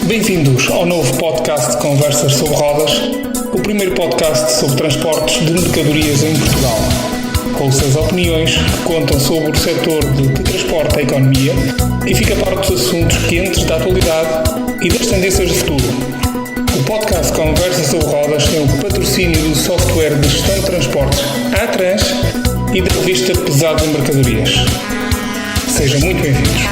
Bem-vindos ao novo podcast de Conversas sobre Rodas, o primeiro podcast sobre transportes de mercadorias em Portugal. Ouça as opiniões que contam sobre o setor de que transporta a economia e fica para dos assuntos quentes da atualidade e das tendências de futuro. O podcast Conversas sobre Rodas tem o patrocínio do software de gestão de transportes Atrans e da revista Pesado em Mercadorias. Sejam muito bem-vindos.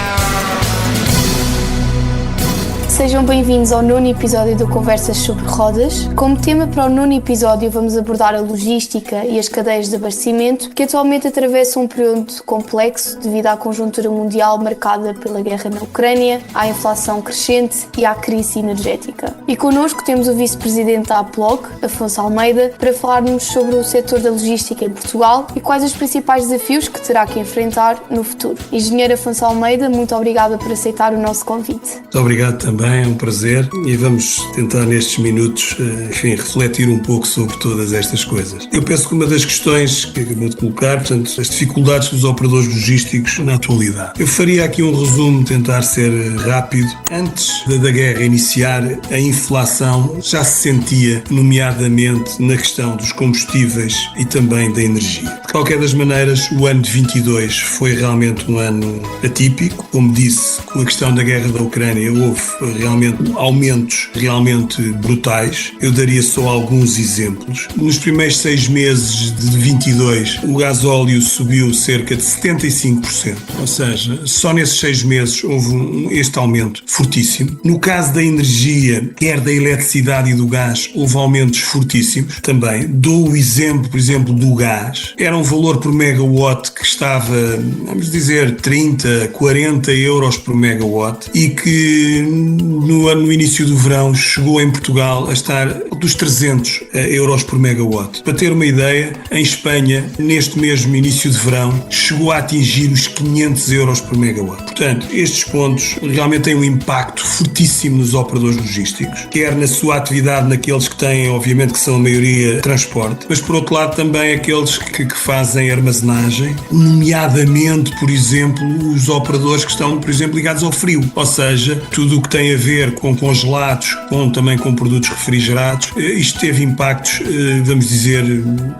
Sejam bem-vindos ao nono episódio do Conversas sobre Rodas. Como tema para o nono episódio vamos abordar a logística e as cadeias de abastecimento que atualmente atravessam um período complexo devido à conjuntura mundial marcada pela guerra na Ucrânia, à inflação crescente e à crise energética. E connosco temos o vice-presidente da APLOG, Afonso Almeida, para falar-nos sobre o setor da logística em Portugal e quais os principais desafios que terá que enfrentar no futuro. Engenheiro Afonso Almeida, muito obrigada por aceitar o nosso convite. Muito obrigado também. É um prazer e vamos tentar nestes minutos, refletir um pouco sobre todas estas coisas. Eu penso que uma das questões que acabou de colocar, portanto, as dificuldades dos operadores logísticos na atualidade. Eu faria aqui um resumo, tentar ser rápido. Antes da guerra iniciar, a inflação já se sentia, nomeadamente na questão dos combustíveis e também da energia. De qualquer das maneiras, o ano de 22 foi realmente um ano atípico. Como disse, com a questão da guerra da Ucrânia, houve realmente aumentos realmente brutais. Eu daria só alguns exemplos. Nos primeiros 6 meses de 22, o gasóleo subiu cerca de 75%. Ou seja, só nesses 6 meses houve este aumento fortíssimo. No caso da energia, quer da eletricidade e do gás, houve aumentos fortíssimos também. Dou o exemplo, por exemplo, do gás. Era um valor por megawatt que estava, vamos dizer, 30, 40 euros por megawatt e que no início do verão chegou em Portugal a estar dos 300 euros por megawatt. Para ter uma ideia, em Espanha, neste mesmo início de verão, chegou a atingir os 500 euros por megawatt. Portanto, estes pontos realmente têm um impacto fortíssimo nos operadores logísticos, quer na sua atividade naqueles que têm, obviamente, que são a maioria transporte, mas por outro lado também aqueles que fazem armazenagem, nomeadamente, por exemplo, os operadores que estão, por exemplo, ligados ao frio, ou seja, tudo o que tem a ver com congelados, também com produtos refrigerados. Isto teve impactos, vamos dizer,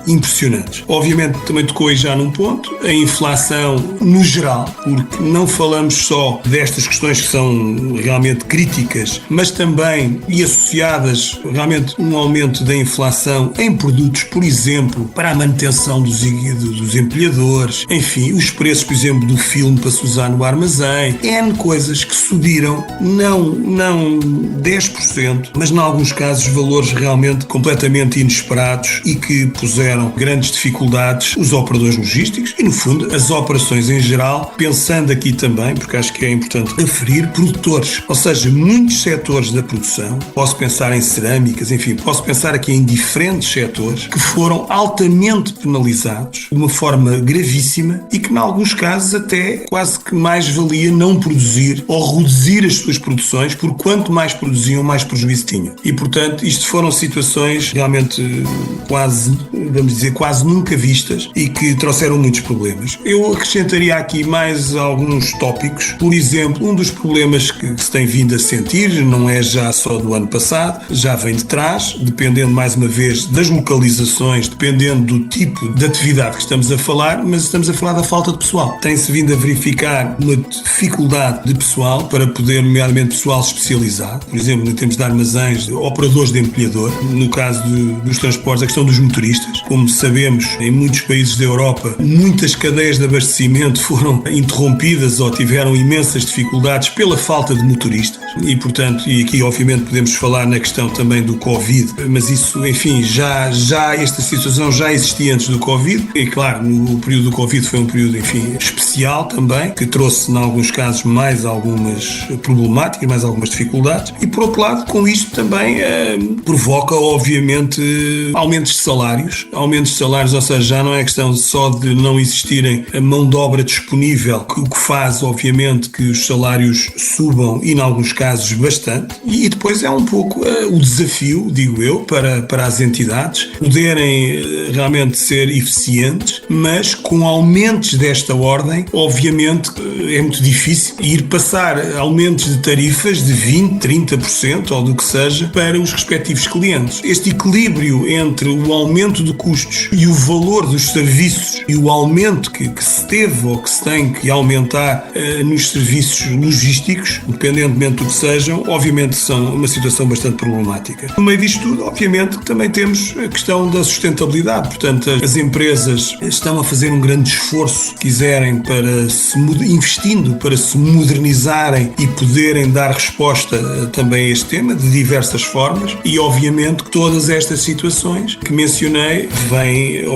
impressionantes. Obviamente também tocou aí já num ponto, a inflação no geral, porque não falamos só destas questões que são realmente críticas, mas também e associadas realmente um aumento da inflação em produtos, por exemplo, para a manutenção dos empilhadores, enfim, os preços, por exemplo, do filme para se usar no armazém, N coisas que subiram, não 10%, mas em alguns casos valores realmente completamente inesperados e que puseram grandes dificuldades os operadores logísticos e, no fundo, as operações em geral, pensando aqui também, porque acho que é importante referir, produtores, ou seja, muitos setores da produção, posso pensar em cerâmicas, enfim, posso pensar aqui em diferentes setores que foram altamente penalizados de uma forma gravíssima e que, em alguns casos, até quase que mais valia não produzir ou reduzir as suas produções, porque quanto mais produziam, mais prejuízo tinham. E, portanto, isto foram situações realmente quase nunca vistas e que trouxeram muitos problemas. Eu acrescentaria aqui mais alguns tópicos. Por exemplo, um dos problemas que se tem vindo a sentir, não é já só do ano passado, já vem de trás, dependendo mais uma vez das localizações, dependendo do tipo de atividade que estamos a falar, mas estamos a falar da falta de pessoal. Tem-se vindo a verificar uma dificuldade de pessoal para poder, nomeadamente pessoal especializado, por exemplo, em termos de armazéns, de operadores de empilhador, no caso dos transportes, a questão dos motoristas. Como sabemos, em muitos países da Europa, muitas cadeias de abastecimento foram interrompidas ou tiveram imensas dificuldades pela falta de motoristas e, portanto, e aqui obviamente podemos falar na questão também do Covid, mas isso, enfim, já esta situação já existia antes do Covid e, claro, no período do Covid foi um período, enfim, especial também, que trouxe, em alguns casos, mais algumas problemáticas, mais algumas dificuldades e, por outro lado, com isto também provoca, obviamente, aumentos de salários, ou seja, já não é questão só de não existirem a mão de obra disponível, o que faz, obviamente, que os salários subam e, em alguns casos, bastante. E depois é um pouco o desafio, digo eu, para as entidades poderem realmente ser eficientes, mas com aumentos desta ordem, obviamente, é muito difícil ir passar aumentos de tarifas perdas de 20%, 30% ou do que seja para os respectivos clientes. Este equilíbrio entre o aumento de custos e o valor dos serviços e o aumento que se teve ou que se tem que aumentar nos serviços logísticos, independentemente do que sejam, obviamente são uma situação bastante problemática. No meio disto tudo, obviamente, também temos a questão da sustentabilidade. Portanto, as empresas estão a fazer um grande esforço, quiserem, investindo para se modernizarem e poderem dar resposta também a este tema de diversas formas, e obviamente que todas estas situações que mencionei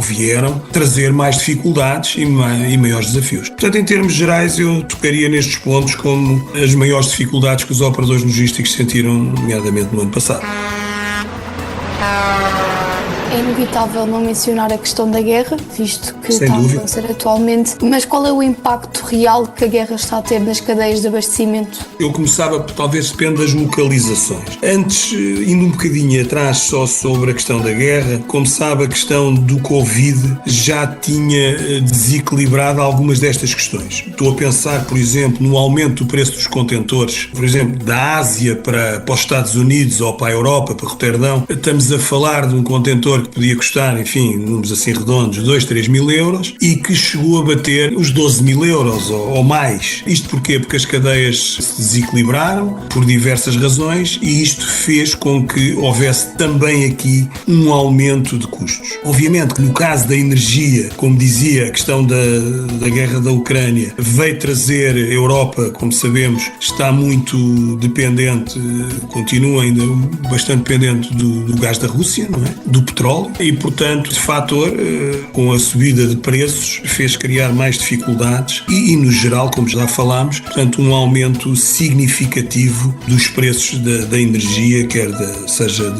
vieram trazer mais dificuldades e maiores desafios. Portanto, em termos gerais, eu tocaria nestes pontos como as maiores dificuldades que os operadores logísticos sentiram, nomeadamente no ano passado. É inevitável não mencionar a questão da guerra, visto que Sem está dúvida. a acontecer atualmente. Mas qual é o impacto real que a guerra está a ter nas cadeias de abastecimento? Eu começava, talvez depende das localizações. Antes, indo um bocadinho atrás só sobre a questão da guerra, como sabe, a questão do Covid já tinha desequilibrado algumas destas questões. Estou a pensar, por exemplo, no aumento do preço dos contentores, por exemplo, da Ásia para os Estados Unidos ou para a Europa, para Roterdão. Estamos a falar de um contentor que podia custar, enfim, números assim redondos, 2, 3 mil euros, e que chegou a bater os 12 mil euros ou mais. Isto porquê? Porque as cadeias se desequilibraram por diversas razões, e isto fez com que houvesse também aqui um aumento de custos. Obviamente que no caso da energia, como dizia, a questão da guerra da Ucrânia veio trazer a Europa, como sabemos, está muito dependente, continua ainda bastante dependente do gás da Rússia, não é? Do petróleo. E, portanto, esse fator, com a subida de preços, fez criar mais dificuldades e, no geral, como já falámos, portanto, um aumento significativo dos preços da energia, seja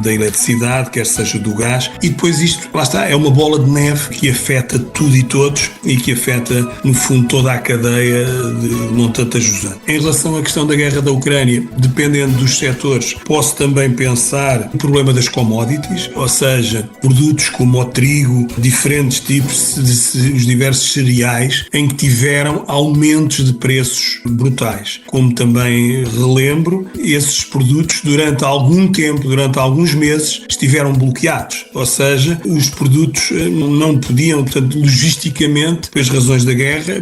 da eletricidade, quer seja do gás. E depois isto, lá está, é uma bola de neve que afeta tudo e todos e que afeta, no fundo, toda a cadeia de montante a jusante. Em relação à questão da guerra da Ucrânia, dependendo dos setores, posso também pensar no problema das commodities, ou seja, produtos como o trigo, diferentes tipos os diversos cereais, em que tiveram aumentos de preços brutais. Como também relembro, esses produtos durante algum tempo, durante alguns meses, estiveram bloqueados. Ou seja, os produtos não podiam, portanto, logisticamente, pelas razões da guerra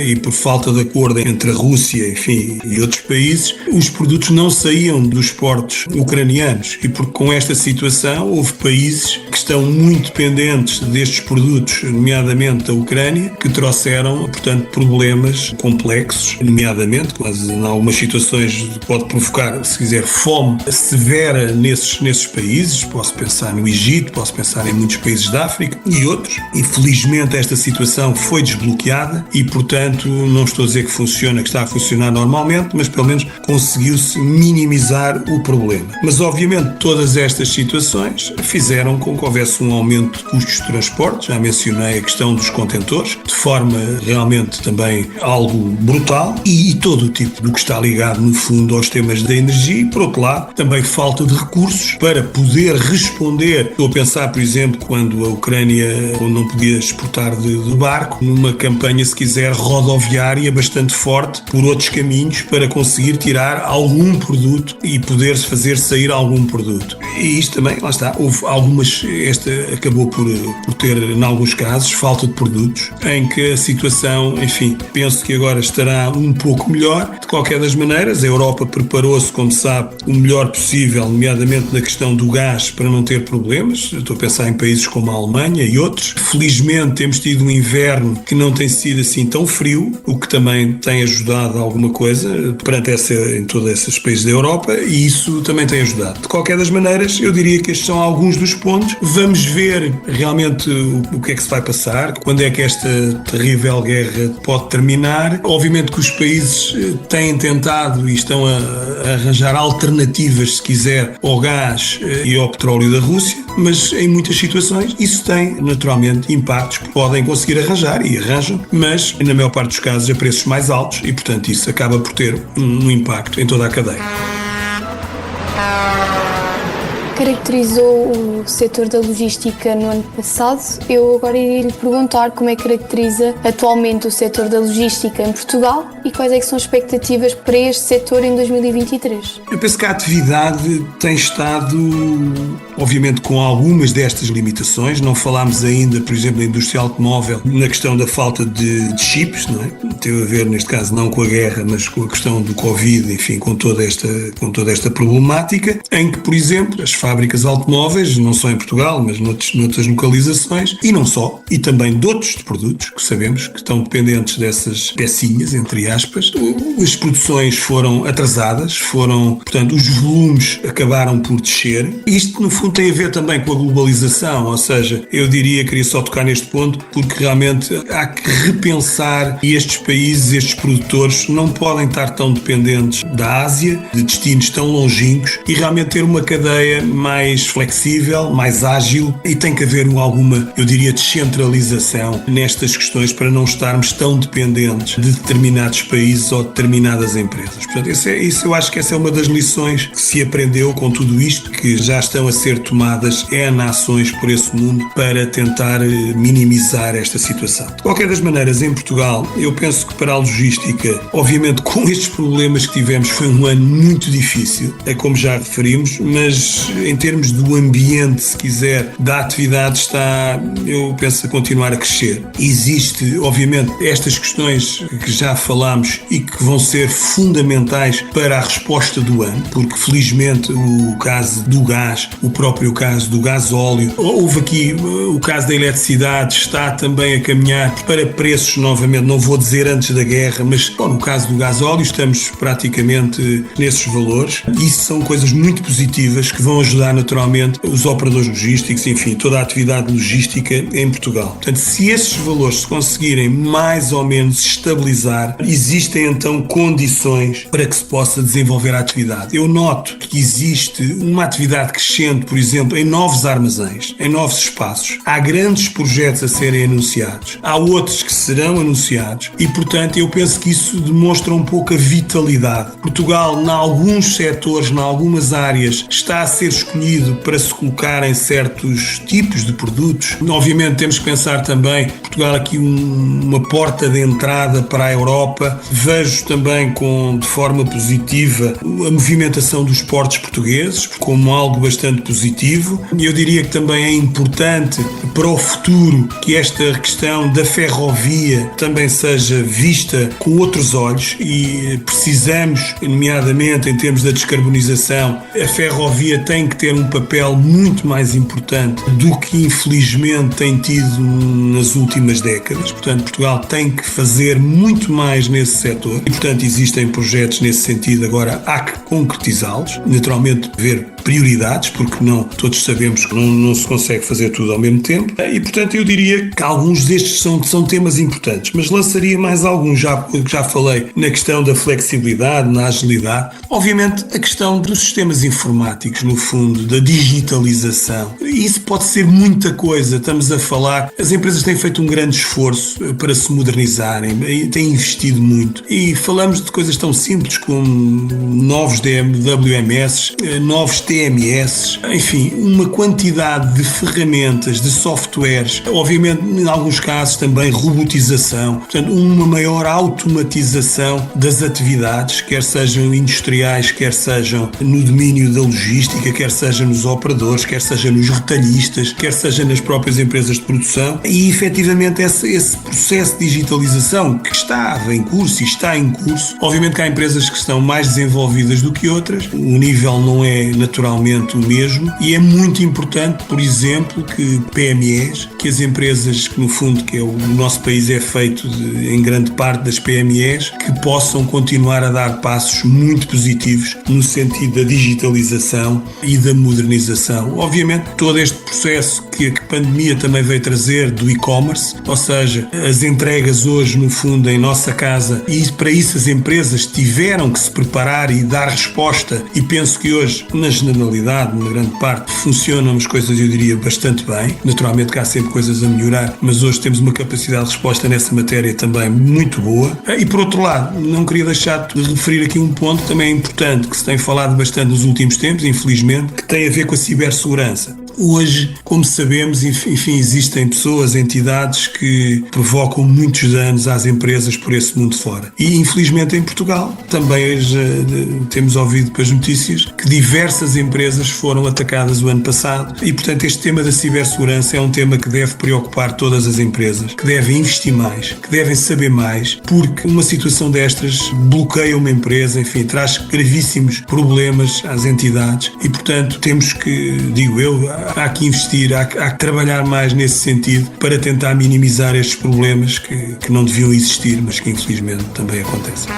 e por falta de acordo entre a Rússia, enfim, e outros países, os produtos não saíam dos portos ucranianos. E porque com esta situação houve países que estão muito dependentes destes produtos, nomeadamente da Ucrânia, que trouxeram, portanto, problemas complexos, nomeadamente, mas em algumas situações pode provocar, se quiser, fome severa nesses países. Posso pensar no Egito, posso pensar em muitos países da África e outros. Infelizmente, esta situação foi desbloqueada e, portanto, não estou a dizer que funciona, que está a funcionar normalmente, mas pelo menos conseguiu-se minimizar o problema. Mas, obviamente, todas estas situações fizeram com que houvesse um aumento de custos de transporte. Já mencionei a questão dos contentores, de forma realmente também algo brutal, e todo o tipo do que está ligado, no fundo, aos temas da energia. E, por outro lado, também falta de recursos para poder responder. Estou a pensar, por exemplo, quando a Ucrânia não podia exportar de barco, numa campanha, se quiser, rodoviária bastante forte, por outros caminhos, para conseguir tirar algum produto e poder fazer sair algum produto. E isto também, lá está, houve algumas, esta acabou por ter, em alguns casos, falta de produtos, em que a situação, enfim, penso que agora estará um pouco melhor. De qualquer das maneiras, a Europa preparou-se, como sabe, o melhor possível, nomeadamente na questão do gás, para não ter problemas. Estou a pensar em países como a Alemanha e outros. Felizmente temos tido um inverno que não tem sido assim tão frio, o que também tem ajudado a alguma coisa perante em todos esses países da Europa, e isso também tem ajudado. De qualquer das maneiras, eu diria que estes são alguns dos pontos. Vamos ver realmente o que é que se vai passar, quando é que esta terrível guerra pode terminar. Obviamente que os países têm tentado e estão a arranjar alternativas, se quiser, ao gás e ao petróleo da Rússia, mas em muitas situações isso tem naturalmente impactos que podem conseguir arranjar e arranjam, mas na maior parte dos casos a preços mais altos, e portanto isso acaba por ter um impacto em toda a cadeia. caracterizou o setor da logística no ano passado. Eu agora iria lhe perguntar como é que caracteriza atualmente o setor da logística em Portugal e quais é que são as expectativas para este setor em 2023. Eu penso que a atividade tem estado, obviamente, com algumas destas limitações. Não falámos ainda, por exemplo, da indústria automóvel, na questão da falta de chips, não é? Teve a ver, neste caso, não com a guerra, mas com a questão do Covid, enfim, com toda esta problemática, em que, por exemplo, as fábricas automóveis, não só em Portugal, mas noutras localizações, e não só, e também de outros produtos que sabemos que estão dependentes dessas pecinhas, entre aspas, as produções foram atrasadas, portanto, os volumes acabaram por descer. Isto, no fundo, tem a ver também com a globalização, ou seja, eu queria só tocar neste ponto, porque realmente há que repensar e estes países, estes produtores, não podem estar tão dependentes da Ásia, de destinos tão longínquos, e realmente ter uma cadeia mais flexível, mais ágil, e tem que haver alguma, eu diria, descentralização nestas questões para não estarmos tão dependentes de determinados países ou determinadas empresas. Portanto, eu acho que essa é uma das lições que se aprendeu com tudo isto, que já estão a ser tomadas ações por esse mundo para tentar minimizar esta situação. De qualquer das maneiras, em Portugal, eu penso que para a logística, obviamente com estes problemas que tivemos, foi um ano muito difícil, é como já referimos, mas em termos do ambiente, se quiser, da atividade está, eu penso, a continuar a crescer. Existe, obviamente, estas questões que já falámos e que vão ser fundamentais para a resposta do ano, porque felizmente o caso do gás, o próprio caso do gasóleo, houve aqui o caso da eletricidade, está também a caminhar para preços novamente, não vou dizer antes da guerra, mas no caso do gasóleo estamos praticamente nesses valores. Isso são coisas muito positivas que vão ajudar naturalmente os operadores logísticos, enfim, toda a atividade logística em Portugal. Portanto, se esses valores se conseguirem mais ou menos estabilizar, existem então condições para que se possa desenvolver a atividade. Eu noto que existe uma atividade crescente, por exemplo, em novos armazéns, em novos espaços. Há grandes projetos a serem anunciados, há outros que serão anunciados e, portanto, eu penso que isso demonstra um pouco a vitalidade. Portugal, em alguns setores, em algumas áreas, está a ser escolhido para se colocar em certos tipos de produtos. Obviamente temos que pensar também, Portugal aqui uma porta de entrada para a Europa. Vejo também de forma positiva a movimentação dos portos portugueses como algo bastante positivo. Eu diria que também é importante para o futuro que esta questão da ferrovia também seja vista com outros olhos e precisamos, nomeadamente em termos da descarbonização, a ferrovia tem que ter um papel muito mais importante do que infelizmente tem tido nas últimas décadas. Portanto, Portugal tem que fazer muito mais nesse setor e, portanto, existem projetos nesse sentido. Agora há que concretizá-los, naturalmente ver prioridades, porque não todos sabemos que não se consegue fazer tudo ao mesmo tempo e, portanto, eu diria que alguns destes são temas importantes, mas lançaria mais alguns, já falei na questão da flexibilidade, na agilidade, obviamente a questão dos sistemas informáticos, no fundo, da digitalização. Isso pode ser muita coisa, estamos a falar, as empresas têm feito um grande esforço para se modernizarem, têm investido muito e falamos de coisas tão simples como novos WMS, novos TMS, enfim, uma quantidade de ferramentas, de softwares, obviamente em alguns casos também robotização, portanto uma maior automatização das atividades, quer sejam industriais, quer sejam no domínio da logística, quer seja nos operadores, quer seja nos retalhistas, quer seja nas próprias empresas de produção e efetivamente esse processo de digitalização que estava em curso e está em curso, obviamente que há empresas que estão mais desenvolvidas do que outras, o nível não é naturalmente o mesmo e é muito importante, por exemplo, que PMEs, que as empresas que no fundo que o nosso país é feito em grande parte das PMEs, que possam continuar a dar passos muito positivos no sentido da digitalização e da modernização. Obviamente todo este processo que a pandemia também veio trazer do e-commerce, ou seja, as entregas hoje no fundo em nossa casa e para isso as empresas tiveram que se preparar e dar resposta e penso que hoje nas generalidade, numa grande parte, funcionam as coisas, eu diria, bastante bem. Naturalmente que há sempre coisas a melhorar, mas hoje temos uma capacidade de resposta nessa matéria também muito boa. E por outro lado, não queria deixar de referir aqui um ponto que também é importante, que se tem falado bastante nos últimos tempos, infelizmente, que tem a ver com a cibersegurança. Hoje, como sabemos, enfim, existem pessoas, entidades que provocam muitos danos às empresas por esse mundo fora. E, infelizmente, em Portugal, também temos ouvido pelas notícias que diversas empresas foram atacadas o ano passado e, portanto, este tema da cibersegurança é um tema que deve preocupar todas as empresas, que devem investir mais, que devem saber mais, porque uma situação destas bloqueia uma empresa, enfim, traz gravíssimos problemas às entidades e, portanto, temos que, digo eu, há que investir, há que trabalhar mais nesse sentido para tentar minimizar estes problemas que não deviam existir, mas que infelizmente também acontecem.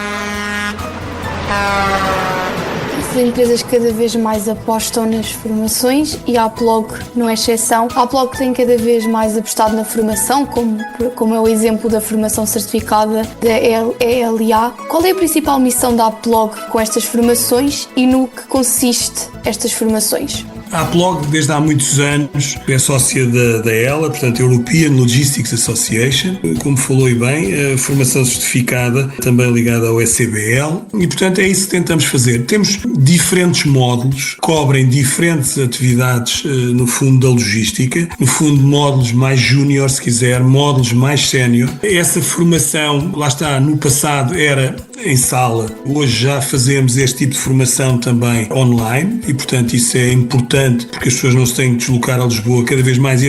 As empresas cada vez mais apostam nas formações e a Aplog não é exceção. A Aplog tem cada vez mais apostado na formação, como é o exemplo da formação certificada da ELA. Qual é a principal missão da Aplog com estas formações e no que consiste estas formações? A Aplog, desde há muitos anos, é sócia da ELA, portanto, European Logistics Association, como falou e bem, a formação certificada também ligada ao ECBL, e, portanto, é isso que tentamos fazer. Temos diferentes módulos, cobrem diferentes atividades, no fundo, da logística, no fundo, módulos mais júnior, se quiser, módulos mais sénior. Essa formação, lá está, no passado era em sala, hoje já fazemos este tipo de formação também online, e, portanto, isso é importante porque as pessoas não se têm que deslocar a Lisboa cada vez mais. E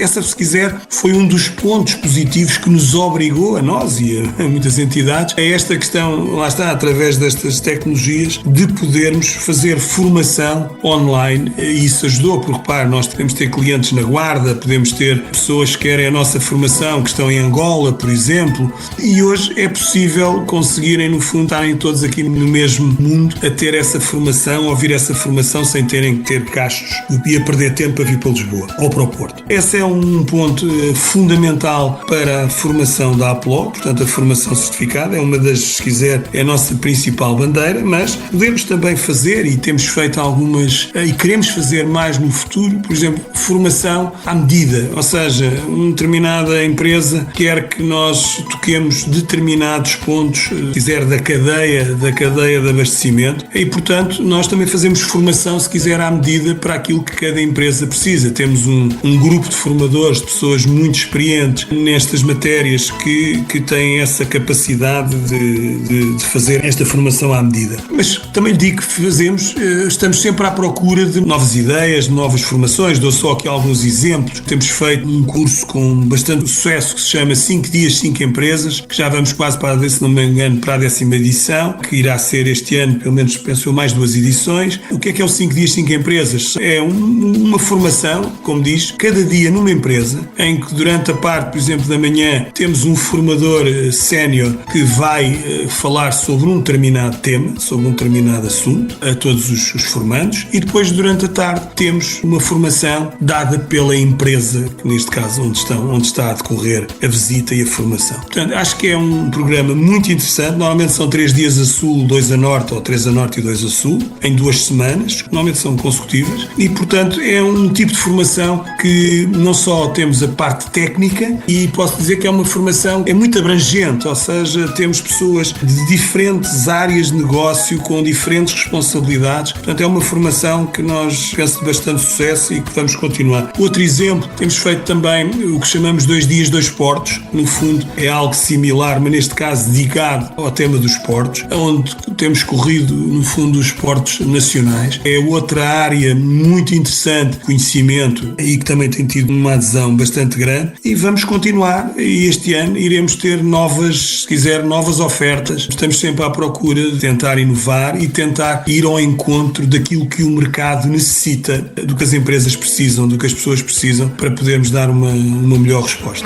essa, se quiser, foi um dos pontos positivos que nos obrigou, a nós e a muitas entidades, a esta questão, lá está, através destas tecnologias, de podermos fazer formação online. E isso ajudou, porque, repare, nós podemos ter clientes na Guarda, podemos ter pessoas que querem a nossa formação, que estão em Angola, por exemplo, e hoje é possível conseguirem, no fundo, estarem todos aqui no mesmo mundo a ter essa formação, a ouvir essa formação sem terem que ter gastos e a perder tempo a vir para Lisboa ou para o Porto. Esse é um ponto fundamental para a formação da Aplog, portanto a formação certificada é uma das, se quiser, é a nossa principal bandeira, mas podemos também fazer, e temos feito algumas, e queremos fazer mais no futuro, por exemplo, formação à medida, ou seja, uma determinada empresa quer que nós toquemos determinados pontos, se quiser, da cadeia de abastecimento, e portanto nós também fazemos formação, se quiser, à medida para aquilo que cada empresa precisa. Temos um grupo de formadores, de pessoas muito experientes nestas matérias que têm essa capacidade de fazer esta formação à medida. Mas também lhe digo que estamos sempre à procura de novas ideias, de novas formações. Dou só aqui alguns exemplos. Temos feito um curso com bastante sucesso que se chama 5 dias, 5 empresas, que já vamos quase para, se não me engano, para a 10ª edição, que irá ser este ano, pelo menos penso eu, mais 2 edições. O que é o 5 dias, 5 empresas? É uma formação, como diz, cada dia numa empresa, em que durante a parte, por exemplo, da manhã, temos um formador sénior que vai falar sobre um determinado tema, sobre um determinado assunto, a todos os formandos, e depois, durante a tarde, temos uma formação dada pela empresa, que neste caso onde está a decorrer a visita e a formação. Portanto, acho que é um programa muito interessante. Normalmente são 3 dias a sul, 2 a norte, ou 3 a norte e 2 a sul, em 2 semanas, normalmente são consecutivas. E, portanto, é um tipo de formação que não só temos a parte técnica, e posso dizer que é uma formação muito abrangente, ou seja, temos pessoas de diferentes áreas de negócio, com diferentes responsabilidades. Portanto, é uma formação que nós penso de bastante sucesso e que vamos continuar. Outro exemplo, temos feito também o que chamamos 2 dias, 2 portos. No fundo, é algo similar, mas neste caso dedicado ao tema dos portos, onde temos corrido, no fundo, os portos nacionais. É outra área muito interessante, conhecimento, e que também tem tido uma adesão bastante grande, e vamos continuar, e este ano iremos ter novas ofertas. Estamos sempre à procura de tentar inovar e tentar ir ao encontro daquilo que o mercado necessita, do que as empresas precisam, do que as pessoas precisam, para podermos dar uma melhor resposta.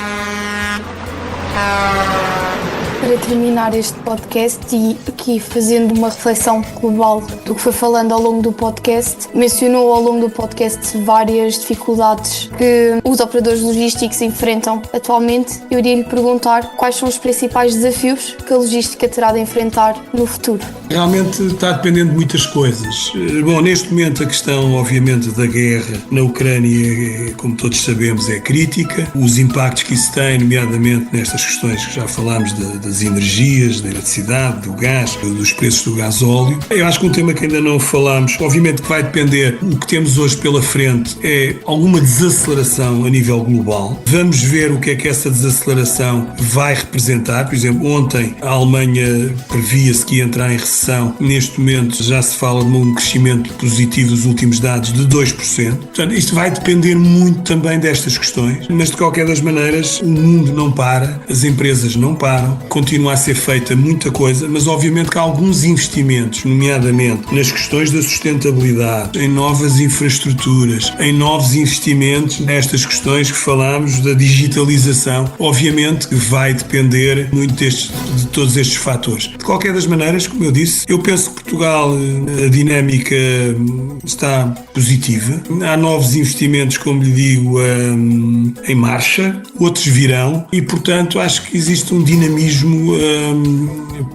para terminar este podcast e aqui fazendo uma reflexão global do que foi falando ao longo do podcast, mencionou ao longo do podcast várias dificuldades que os operadores logísticos enfrentam atualmente. Eu iria lhe perguntar quais são os principais desafios que a logística terá de enfrentar no futuro. Realmente está dependendo de muitas coisas. Bom, neste momento a questão, obviamente, da guerra na Ucrânia, como todos sabemos, é crítica. Os impactos que isso tem, nomeadamente nestas questões que já falámos das energias, da eletricidade, do gás, dos preços do gasóleo. Eu acho que um tema que ainda não falámos, obviamente que vai depender, o que temos hoje pela frente é alguma desaceleração a nível global. Vamos ver o que é que essa desaceleração vai representar. Por exemplo, ontem a Alemanha previa-se que ia entrar em recessão. Neste momento já se fala de um crescimento positivo dos últimos dados de 2%. Portanto, isto vai depender muito também destas questões, mas de qualquer das maneiras o mundo não para, as empresas não param, continua a ser feita muita coisa, mas obviamente que há alguns investimentos, nomeadamente nas questões da sustentabilidade, em novas infraestruturas, em novos investimentos nestas questões que falámos da digitalização, obviamente que vai depender muito de todos estes fatores. De qualquer das maneiras, como eu disse, eu penso que Portugal, a dinâmica está positiva. Há novos investimentos, como lhe digo, em marcha, outros virão e, portanto, acho que existe um dinamismo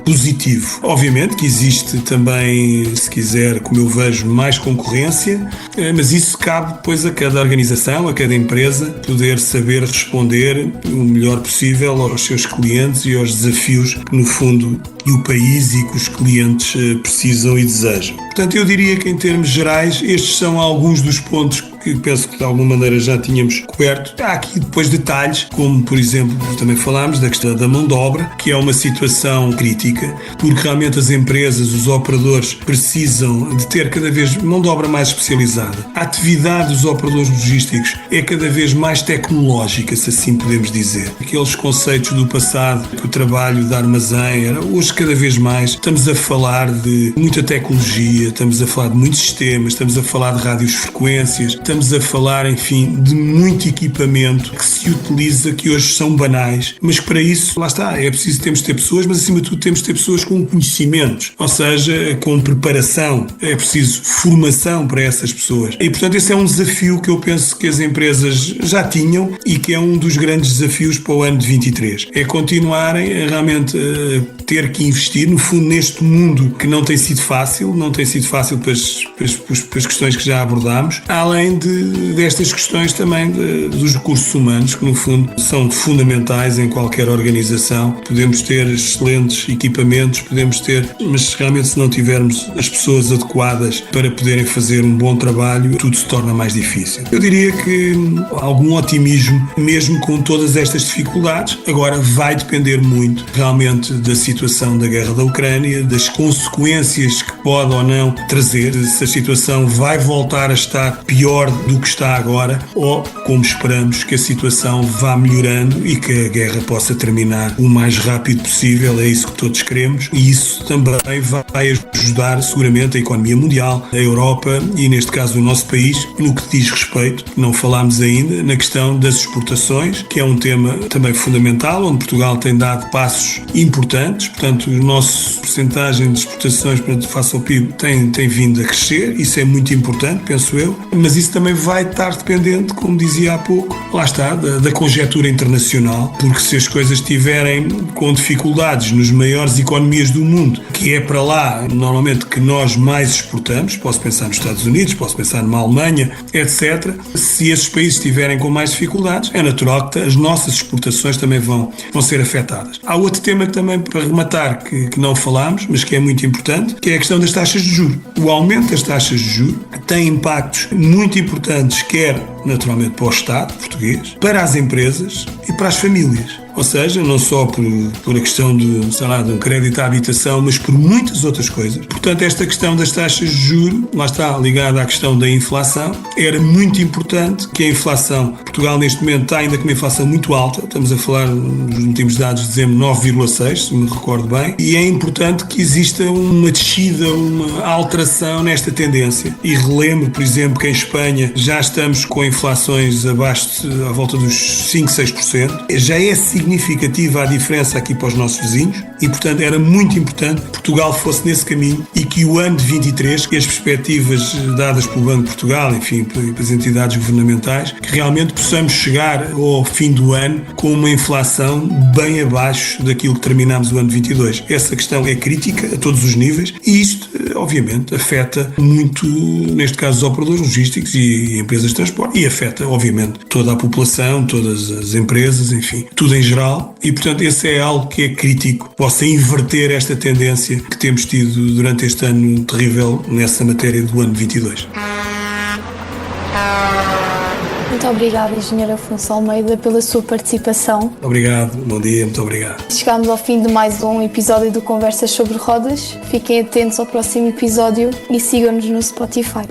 positivo. Obviamente que existe também, se quiser, como eu vejo, mais concorrência, mas isso cabe depois a cada organização, a cada empresa, poder saber responder o melhor possível aos seus clientes e aos desafios que, no fundo, e o país e que os clientes precisam e desejam. Portanto, eu diria que em termos gerais, estes são alguns dos pontos que penso que de alguma maneira já tínhamos coberto. Há aqui depois detalhes, como por exemplo, também falámos da questão da mão de obra, que é uma situação crítica, porque realmente as empresas, os operadores precisam de ter cada vez mão de obra mais especializada. A atividade dos operadores logísticos é cada vez mais tecnológica, se assim podemos dizer. Aqueles conceitos do passado, que o trabalho de armazém era, hoje cada vez mais estamos a falar de muita tecnologia, estamos a falar de muitos sistemas, estamos a falar de radiofrequências, estamos a falar, enfim, de muito equipamento que se utiliza, que hoje são banais, mas que para isso, lá está, é preciso temos de ter pessoas, mas acima de tudo temos de ter pessoas com conhecimentos, ou seja, com preparação, é preciso formação para essas pessoas. E, portanto, esse é um desafio que eu penso que as empresas já tinham e que é um dos grandes desafios para o ano de 23. É continuarem a realmente ter que investir, no fundo, neste mundo que não tem sido fácil para as questões que já abordámos, além destas questões também dos recursos humanos, que no fundo são fundamentais em qualquer organização. Podemos ter excelentes equipamentos, mas realmente se não tivermos as pessoas adequadas para poderem fazer um bom trabalho, tudo se torna mais difícil. Eu diria que algum otimismo, mesmo com todas estas dificuldades. Agora vai depender muito realmente da situação da guerra da Ucrânia, das consequências que pode ou não trazer, se a situação vai voltar a estar pior do que está agora, ou, como esperamos, que a situação vá melhorando e que a guerra possa terminar o mais rápido possível. É isso que todos queremos, e isso também vai ajudar seguramente a economia mundial, a Europa e, neste caso, o nosso país, no que diz respeito, não falámos ainda, na questão das exportações, que é um tema também fundamental, onde Portugal tem dado passos importantes. Portanto, a nossa percentagem de exportações face ao PIB tem vindo a crescer, isso é muito importante, penso eu, mas isso também vai estar dependente, como dizia há pouco, lá está, da conjetura internacional, porque se as coisas estiverem com dificuldades nas maiores economias do mundo, que é para lá, normalmente, que nós mais exportamos, posso pensar nos Estados Unidos, posso pensar numa Alemanha, etc., se esses países estiverem com mais dificuldades, é natural que as nossas exportações também vão ser afetadas. Há outro tema que também, para rematar, que não falámos, mas que é muito importante, que é a questão das taxas de juros. O aumento das taxas de juros tem impactos muito importantes, quer naturalmente para o Estado português, para as empresas e para as famílias. Ou seja, não só por a questão de um crédito à habitação, mas por muitas outras coisas. Portanto, esta questão das taxas de juros, lá está, ligada à questão da inflação, era muito importante que a inflação, Portugal neste momento está ainda com uma inflação muito alta, estamos a falar nos últimos dados de dezembro 9,6, se me recordo bem, e é importante que exista uma descida, uma alteração nesta tendência. E relembro, por exemplo, que em Espanha já estamos com a inflações abaixo, à volta dos 5, 6%. Já é significativa a diferença aqui para os nossos vizinhos e, portanto, era muito importante que Portugal fosse nesse caminho e que o ano de 23, que as perspectivas dadas pelo Banco de Portugal, enfim, pelas entidades governamentais, que realmente possamos chegar ao fim do ano com uma inflação bem abaixo daquilo que terminámos o ano de 22. Essa questão é crítica a todos os níveis e isto, obviamente, afeta muito, neste caso, os operadores logísticos e empresas de transporte e afeta, obviamente, toda a população, todas as empresas, enfim, tudo em geral e, portanto, esse é algo que é crítico, possa inverter esta tendência que temos tido durante este ano terrível nessa matéria do ano 22. Muito obrigada, Engenheiro Afonso Almeida, pela sua participação. Obrigado, bom dia, muito obrigado. Chegámos ao fim de mais um episódio do Conversas sobre Rodas. Fiquem atentos ao próximo episódio e sigam-nos no Spotify.